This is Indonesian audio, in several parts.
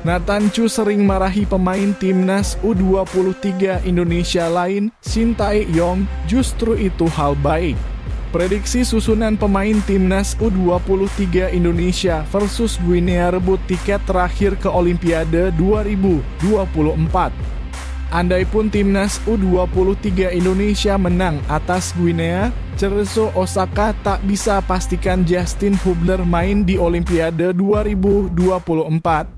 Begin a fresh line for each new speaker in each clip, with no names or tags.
Nathan Chu sering marahi pemain timnas U23 Indonesia lain, Shin Tae-yong, justru itu hal baik. Prediksi susunan pemain timnas U23 Indonesia versus Guinea rebut tiket terakhir ke Olimpiade 2024. Andaipun timnas U23 Indonesia menang atas Guinea, Cerezo Osaka tak bisa pastikan Justin Hubner main di Olimpiade 2024.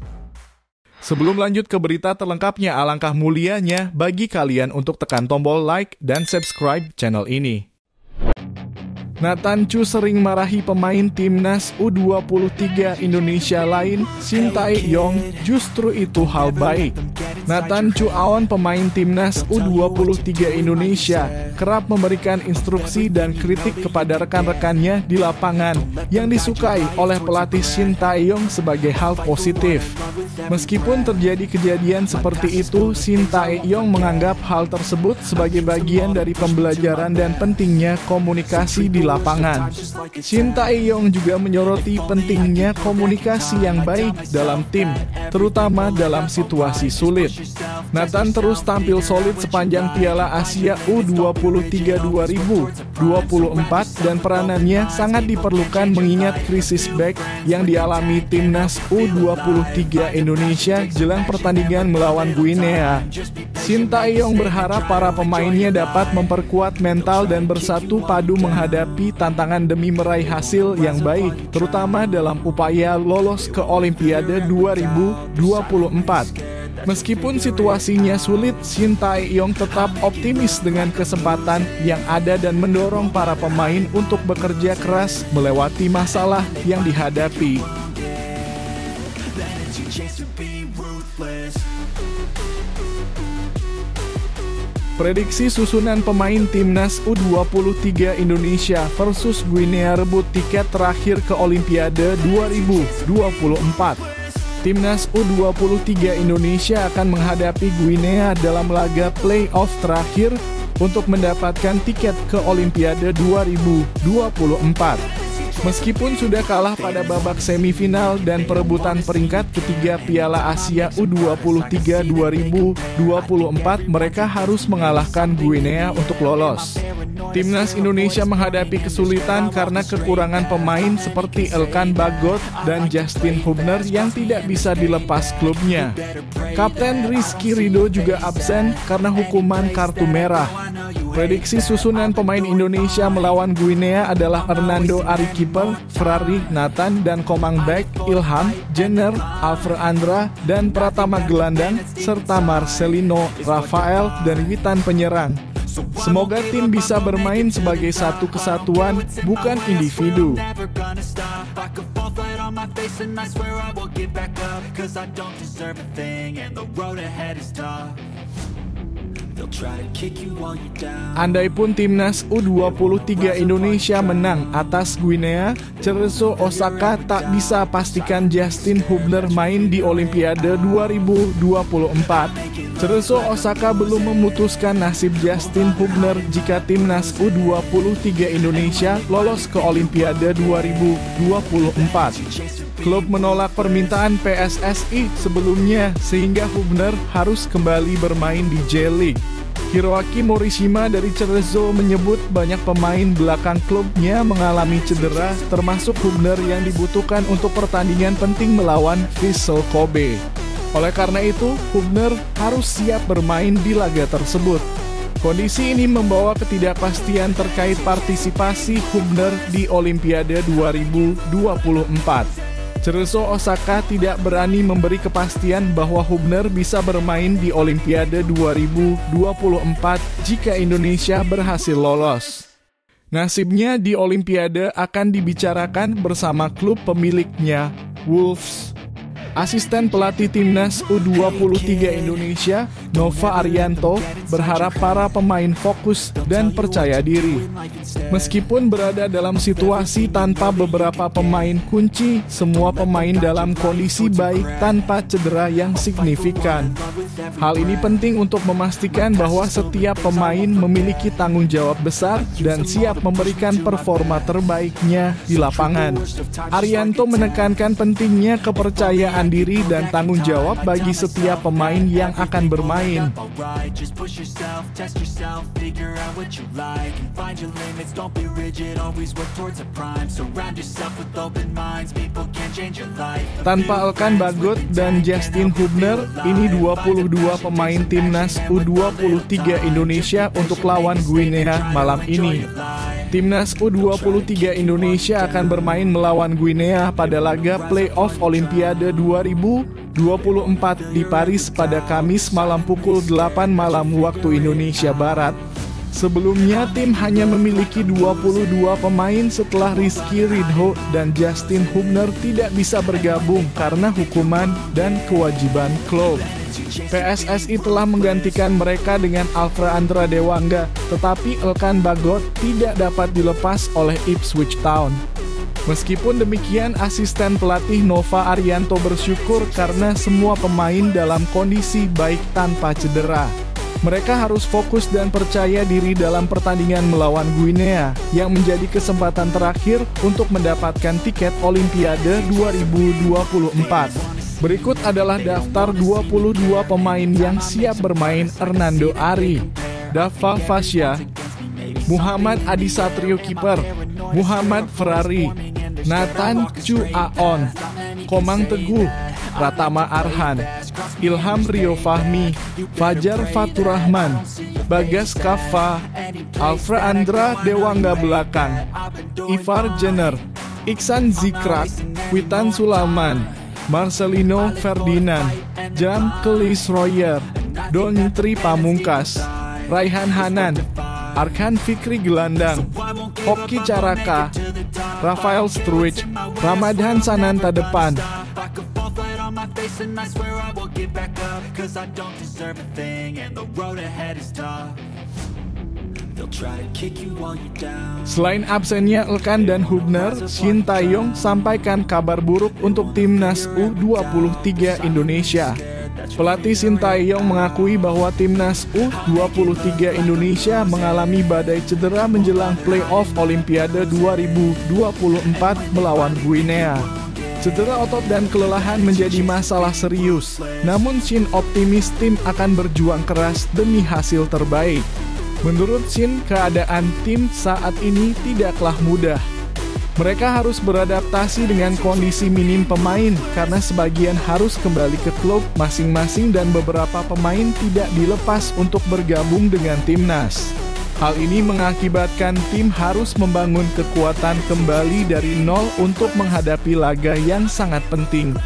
Sebelum lanjut ke berita terlengkapnya, alangkah mulianya bagi kalian untuk tekan tombol like dan subscribe channel ini. Nathan Chu sering marahi pemain timnas U23 Indonesia lain, Shin Tae-yong, justru itu hal baik. Nathan Chu Aon, pemain timnas U23 Indonesia, kerap memberikan instruksi dan kritik kepada rekan-rekannya di lapangan yang disukai oleh pelatih Shin Tae-yong sebagai hal positif. Meskipun terjadi kejadian seperti itu, Shin Tae-yong menganggap hal tersebut sebagai bagian dari pembelajaran dan pentingnya komunikasi di lapangan. Shin Tae-yong juga menyoroti pentingnya komunikasi yang baik dalam tim, terutama dalam situasi sulit. Nathan terus tampil solid sepanjang Piala Asia U23 2024 dan peranannya sangat diperlukan mengingat krisis back yang dialami timnas U23 Indonesia jelang pertandingan melawan Guinea. Shin Tae-yong berharap para pemainnya dapat memperkuat mental dan bersatu padu menghadapi tantangan demi meraih hasil yang baik, terutama dalam upaya lolos ke Olimpiade 2024. Meskipun situasinya sulit, Shin Tae-yong tetap optimis dengan kesempatan yang ada dan mendorong para pemain untuk bekerja keras melewati masalah yang dihadapi. Prediksi susunan pemain timnas U23 Indonesia versus Guinea rebut tiket terakhir ke Olimpiade 2024. Timnas U23 Indonesia akan menghadapi Guinea dalam laga play-off terakhir untuk mendapatkan tiket ke Olimpiade 2024. Meskipun sudah kalah pada babak semifinal dan perebutan peringkat ketiga Piala Asia U23 2024, mereka harus mengalahkan Guinea untuk lolos. Timnas Indonesia menghadapi kesulitan karena kekurangan pemain seperti Elkan Bagot dan Justin Hubner yang tidak bisa dilepas klubnya. Kapten Rizky Ridho juga absen karena hukuman kartu merah. Prediksi susunan pemain Indonesia melawan Guinea adalah Hernando Ari kiper, Frari Nathan dan Komang back Ilham, Jenner, Alfred Andra dan Pratama gelandang serta Marcelino, Rafael dan Witan penyerang. Semoga tim bisa bermain sebagai satu kesatuan, bukan individu. Andaipun timnas U23 Indonesia menang atas Guinea, Cerezo Osaka tak bisa pastikan Justin Hubner main di Olimpiade 2024. Cerezo Osaka belum memutuskan nasib Justin Hubner jika timnas U23 Indonesia lolos ke Olimpiade 2024. Klub menolak permintaan PSSI sebelumnya sehingga Hubner harus kembali bermain di J-League. Hiroaki Morishima dari Cerezo menyebut banyak pemain belakang klubnya mengalami cedera, termasuk Hubner yang dibutuhkan untuk pertandingan penting melawan Vissel Kobe. Oleh karena itu, Hubner harus siap bermain di laga tersebut. Kondisi ini membawa ketidakpastian terkait partisipasi Hubner di Olimpiade 2024. Cerezo Osaka tidak berani memberi kepastian bahwa Hubner bisa bermain di Olimpiade 2024 jika Indonesia berhasil lolos. Nasibnya di Olimpiade akan dibicarakan bersama klub pemiliknya, Wolves. Asisten pelatih timnas U23 Indonesia, Nova Arianto, berharap para pemain fokus dan percaya diri. Meskipun berada dalam situasi tanpa beberapa pemain kunci, semua pemain dalam kondisi baik tanpa cedera yang signifikan. Hal ini penting untuk memastikan bahwa setiap pemain memiliki tanggung jawab besar dan siap memberikan performa terbaiknya di lapangan. Arianto menekankan pentingnya kepercayaan diri dan tanggung jawab bagi setiap pemain yang akan bermain. Tanpa Elkan Bagot dan Justin Hubner, ini 22 pemain timnas U23 Indonesia untuk lawan Guinea malam ini. Timnas U23 Indonesia akan bermain melawan Guinea pada laga playoff Olimpiade 2024 di Paris pada Kamis malam pukul 8 malam waktu Indonesia Barat. Sebelumnya, tim hanya memiliki 22 pemain setelah Rizky Ridho dan Justin Hubner tidak bisa bergabung karena hukuman dan kewajiban klub. PSSI telah menggantikan mereka dengan Alfreandra Dewangga, tetapi Elkan Bagot tidak dapat dilepas oleh Ipswich Town. Meskipun demikian, asisten pelatih Nova Arianto bersyukur karena semua pemain dalam kondisi baik tanpa cedera. Mereka harus fokus dan percaya diri dalam pertandingan melawan Guinea, yang menjadi kesempatan terakhir untuk mendapatkan tiket Olimpiade 2024. Berikut adalah daftar 22 pemain yang siap bermain. Hernando Ari, Dava Fasya, Muhammad Adi Satrio kiper, Muhammad Ferrari, Nathan Chu Aon, Komang Teguh, Pratama Arhan, Ilham Rio Fahmi, Fajar Faturrahman, Bagas Kava, Alfreandra Dewangga belakang, Ivar Jenner, Iksan Zikrak, Witan Sulaiman, Marcelino Ferdinand, Jam Kelis Royer, Donitri Pamungkas, Raihan Hanan, Arkan Fikri Gelandang, Hoki Caraka, Rafael Struich, Ramadan Sananta depan. Selain absennya Elkan dan Hubner, Shin Tae-yong sampaikan kabar buruk untuk timnas U23 Indonesia. Pelatih Shin Tae-yong mengakui bahwa timnas U23 Indonesia mengalami badai cedera menjelang playoff Olimpiade 2024 melawan Guinea. Cedera otot dan kelelahan menjadi masalah serius, namun Shin optimis tim akan berjuang keras demi hasil terbaik. Menurut Shin, keadaan tim saat ini tidaklah mudah. Mereka harus beradaptasi dengan kondisi minim pemain karena sebagian harus kembali ke klub masing-masing dan beberapa pemain tidak dilepas untuk bergabung dengan timnas. Hal ini mengakibatkan tim harus membangun kekuatan kembali dari nol untuk menghadapi laga yang sangat penting.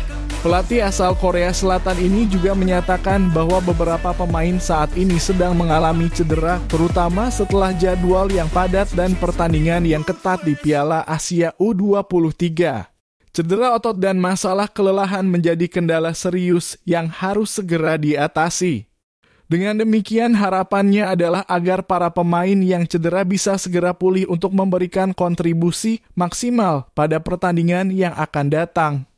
Pelatih asal Korea Selatan ini juga menyatakan bahwa beberapa pemain saat ini sedang mengalami cedera, terutama setelah jadwal yang padat dan pertandingan yang ketat di Piala Asia U23. Cedera otot dan masalah kelelahan menjadi kendala serius yang harus segera diatasi. Dengan demikian, harapannya adalah agar para pemain yang cedera bisa segera pulih untuk memberikan kontribusi maksimal pada pertandingan yang akan datang.